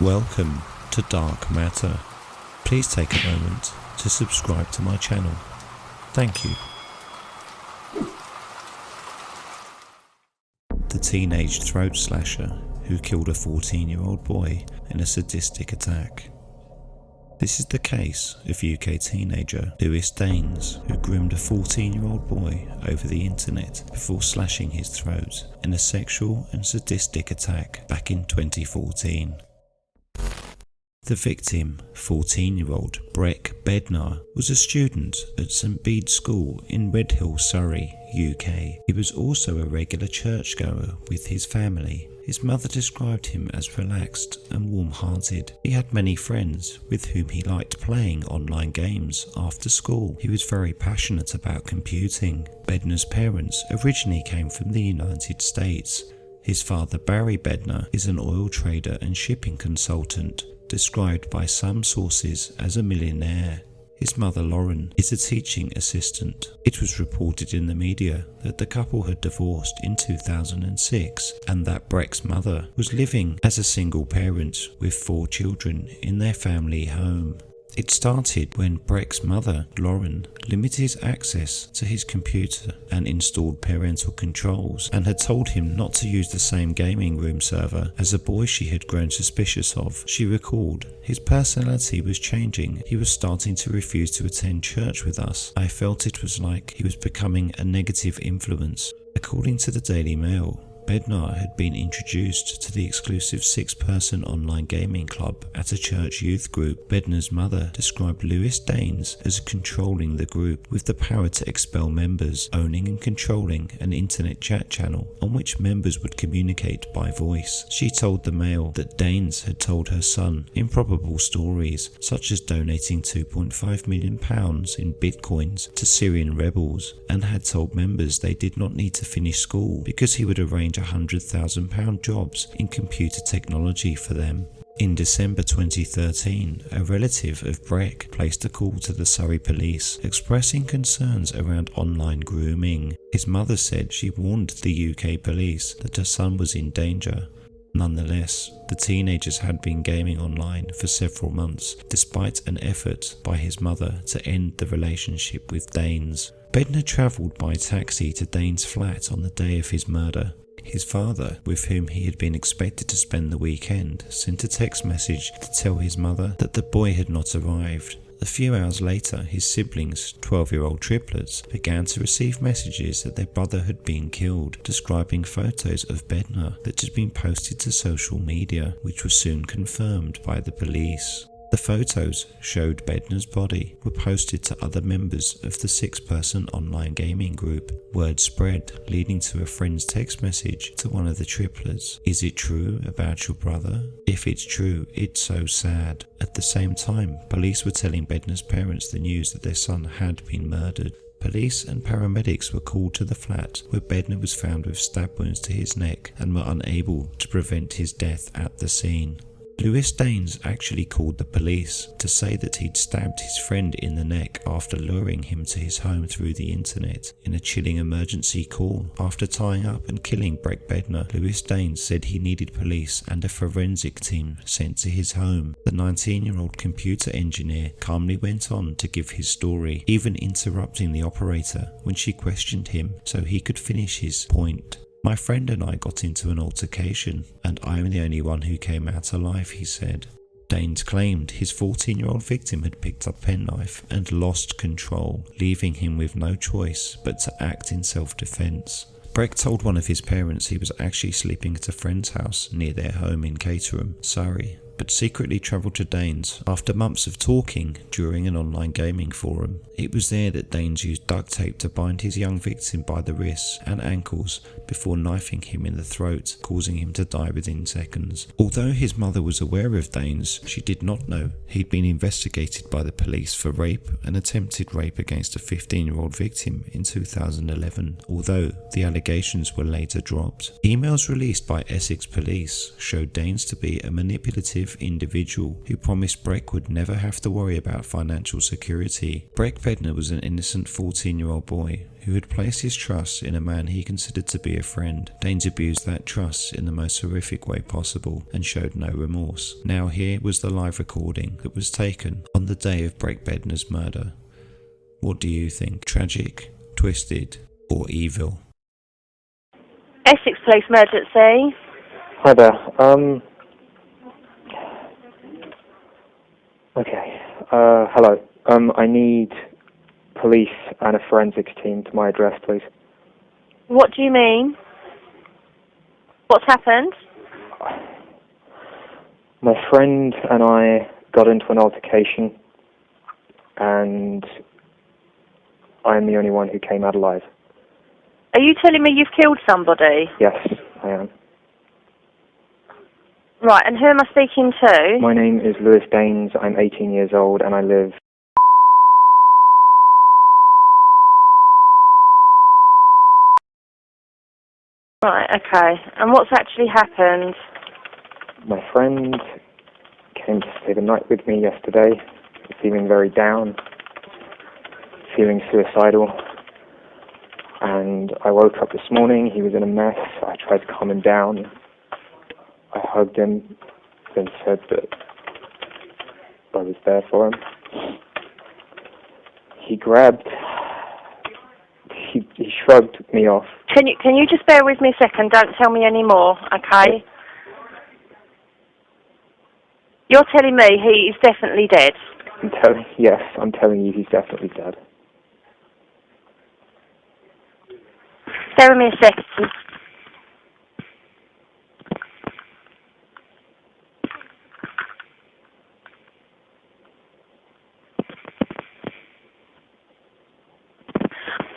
Welcome to Dark Matter. Please take a moment to subscribe to my channel. Thank you. The teenage throat slasher who killed a 14-year-old boy in a sadistic attack. This is the case of UK teenager Lewis Daynes, who groomed a 14-year-old boy over the internet before slashing his throat in a sexual and sadistic attack back in 2014. The victim, 14-year-old Breck Bednar, was a student at St Bede's School in Redhill, Surrey, UK. He was also a regular churchgoer with his family. His mother described him as relaxed and warm-hearted. He had many friends with whom he liked playing online games after school. He was very passionate about computing. Bednar's parents originally came from the United States. His father, Breck Bednar, is an oil trader and shipping consultant, described by some sources as a millionaire. His mother, Lauren, is a teaching assistant. It was reported in the media that the couple had divorced in 2006 and that Breck's mother was living as a single parent with 4 children in their family home. It started when Breck's mother, Lauren, limited his access to his computer and installed parental controls, and had told him not to use the same gaming room server as a boy she had grown suspicious of. She recalled, "His personality was changing. He was starting to refuse to attend church with us. I felt it was like he was becoming a negative influence." According to the Daily Mail, Bednar had been introduced to the exclusive 6-person online gaming club at a church youth group. Bednar's mother described Lewis Daynes as controlling the group with the power to expel members, owning and controlling an internet chat channel on which members would communicate by voice. She told the Mail that Daynes had told her son improbable stories, such as donating £2.5 million in bitcoins to Syrian rebels, and had told members they did not need to finish school because he would arrange £100,000 jobs in computer technology for them. In December 2013, a relative of Breck placed a call to the Surrey police expressing concerns around online grooming. His mother said she warned the UK police that her son was in danger. Nonetheless, the teenagers had been gaming online for several months, despite an effort by his mother to end the relationship with Daynes. Bednar travelled by taxi to Daynes' flat on the day of his murder. His father, with whom he had been expected to spend the weekend, sent a text message to tell his mother that the boy had not arrived. A few hours later, his siblings, 12-year-old triplets, began to receive messages that their brother had been killed, describing photos of Bednar that had been posted to social media, which was soon confirmed by the police. The photos showed Bednar's body were posted to other members of the 6-person online gaming group. Word spread, leading to a friend's text message to one of the triplets. "Is it true about your brother? If it's true, it's so sad." At the same time, police were telling Bednar's parents the news that their son had been murdered. Police and paramedics were called to the flat, where Bednar was found with stab wounds to his neck and were unable to prevent his death at the scene. Lewis Daynes actually called the police to say that he'd stabbed his friend in the neck after luring him to his home through the internet. In a chilling emergency call, after tying up and killing Breck Bednar, Lewis Daynes said he needed police and a forensic team sent to his home. The 19-year-old computer engineer calmly went on to give his story, even interrupting the operator when she questioned him so he could finish his point. "My friend and I got into an altercation, and I'm the only one who came out alive," he said. Daynes claimed his 14-year-old victim had picked up a penknife and lost control, leaving him with no choice but to act in self-defense. Breck told one of his parents he was actually sleeping at a friend's house near their home in Caterham, Surrey, but secretly travelled to Daynes after months of talking during an online gaming forum. It was there that Daynes used duct tape to bind his young victim by the wrists and ankles before knifing him in the throat, causing him to die within seconds. Although his mother was aware of Daynes, she did not know he'd been investigated by the police for rape and attempted rape against a 15-year-old victim in 2011, although the allegations were later dropped. Emails released by Essex police showed Daynes to be a manipulative manipulative individual who promised Breck would never have to worry about financial security. Breck Bednar was an innocent 14-year-old boy who had placed his trust in a man he considered to be a friend. Daynes abused that trust in the most horrific way possible and showed no remorse. Now here was the live recording that was taken on the day of Breck Bednar's murder. What do you think? Tragic, twisted, or evil? Essex Police Emergency. Hi there. Okay. Hello. I need police and a forensics team to my address, please. What do you mean? What's happened? My friend and I got into an altercation, and I'm the only one who came out alive. Are you telling me you've killed somebody? Yes, I am. Right, and who am I speaking to? My name is Lewis Daynes. I'm 18 years old, and I live... Right, okay. And what's actually happened? My friend came to stay the night with me yesterday, feeling very down, feeling suicidal. And I woke up this morning, he was in a mess. I tried to calm him down. I hugged him, then said that I was there for him. He shrugged me off. Can you just bear with me a second? Don't tell me any more, okay? You're telling me he is definitely dead? Yes, I'm telling you he's definitely dead. Bear with me a second.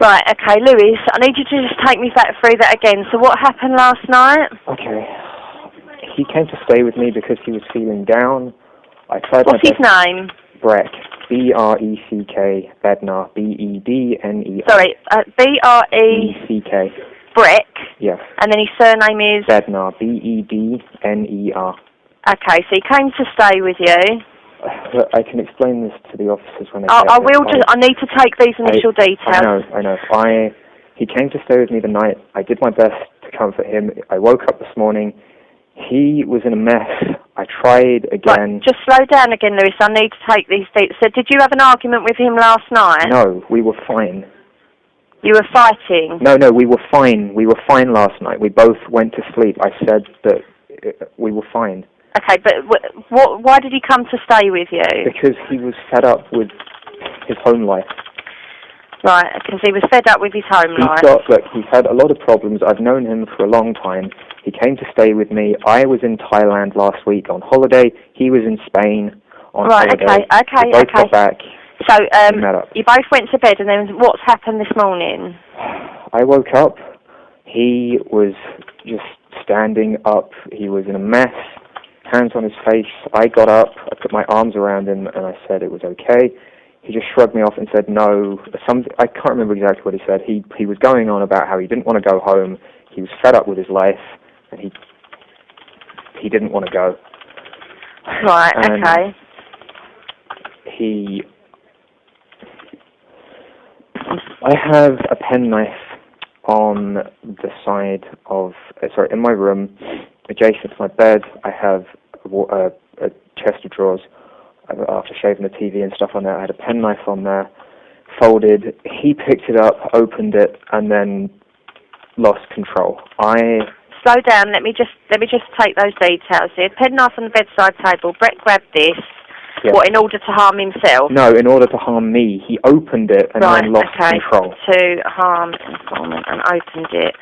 Right, okay, Lewis, I need you to just take me back through that again. So what happened last night? Okay. He came to stay with me because he was feeling down. I tried What's his name? Breck. B-R-E-C-K. Bednar. B-E-D-N-E-R. Sorry, B-R-E-C-K. Breck? Yes. And then his surname is? Bednar. B-E-D-N-E-R. Okay, so he came to stay with you. I can explain this to the officers when they get I will. I need to take these initial details. I know. He came to stay with me the night. I did my best to comfort him. I woke up this morning. He was in a mess. I tried again. Right, just slow down again, Lewis. I need to take these details. So did you have an argument with him last night? No, we were fine. You were fighting? No, we were fine. We were fine last night. We both went to sleep. I said that we were fine. Okay, but why did he come to stay with you? Because he was fed up with his home life. Right, because he was fed up with his home life. He's had a lot of problems. I've known him for a long time. He came to stay with me. I was in Thailand last week on holiday. He was in Spain on holiday. Okay. We both got back. So, met up. you both went to bed, and then what's happened this morning? I woke up. He was just standing up. He was in a mess. Hands on his face. I got up, I put my arms around him, and I said it was okay. He just shrugged me off and said no. I can't remember exactly what he said. He was going on about how he didn't want to go home. He was fed up with his life, and he didn't want to go. Right, and okay. I have a penknife on the side of, in my room, adjacent to my bed. I have a chest of drawers. After shaving the TV and stuff on there, I had a penknife on there, folded. He picked it up, opened it, and then lost control. Slow down. Let me just take those details here. Penknife on the bedside table. Breck grabbed this. Yes. What, in order to harm himself? No, in order to harm me. He opened it and then lost control. To harm informant and opened it.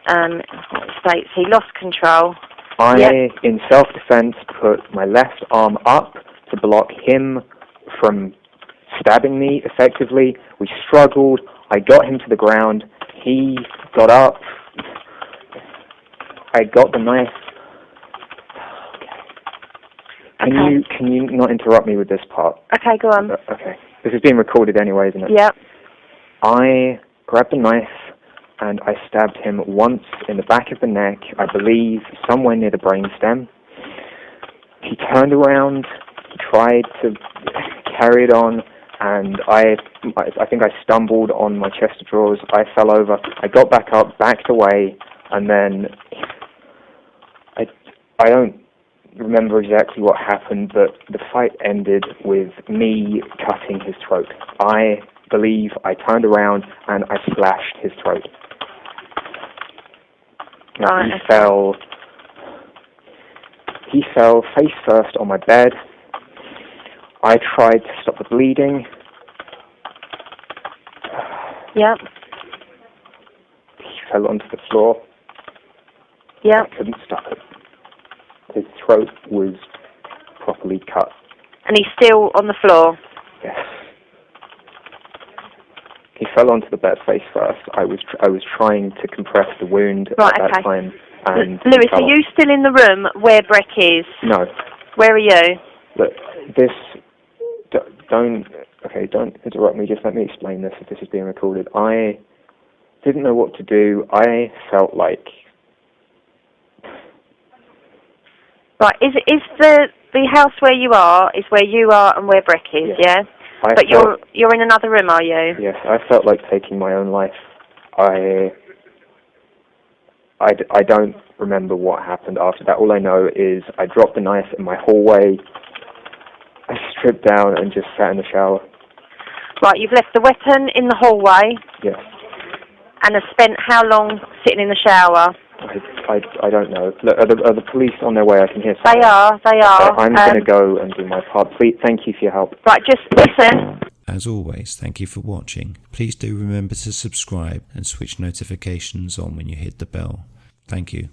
What states he lost control. In self-defense, put my left arm up to block him from stabbing me effectively. We struggled. I got him to the ground. He got up. I got the knife. Can you not interrupt me with this part? Okay, go on. Okay. This is being recorded anyway, isn't it? Yep. I grabbed the knife and I stabbed him once in the back of the neck, I believe somewhere near the brainstem. he turned around, tried to carry it on, and I think I stumbled on my chest of drawers. I fell over. I got back up, backed away, and then I don't remember exactly what happened, but the fight ended with me cutting his throat. I believe I turned around and I slashed his throat. Right. He fell face first on my bed. I tried to stop the bleeding. Yep. He fell onto the floor. Yep. I couldn't stop it. His throat was properly cut. And he's still on the floor? Yes. He fell onto the bed face first. I was trying to compress the wound at that time. And Lewis, are you still in the room where Breck is? No. Where are you? Look, don't interrupt me. Just let me explain this if this is being recorded. I didn't know what to do. I felt like... Right, is the house where you are is where you are and where Breck is, yeah? But you're in another room, are you? Yes, I felt like taking my own life. I don't remember what happened after that. All I know is I dropped the knife in my hallway. I stripped down and just sat in the shower. Right, you've left the weapon in the hallway. Yes. And have spent how long sitting in the shower? I don't know. Look, are the police on their way? I can hear something. They are. Okay, I'm going to go and do my part. Please, thank you for your help. Right, just listen. As always, thank you for watching. Please do remember to subscribe and switch notifications on when you hit the bell. Thank you.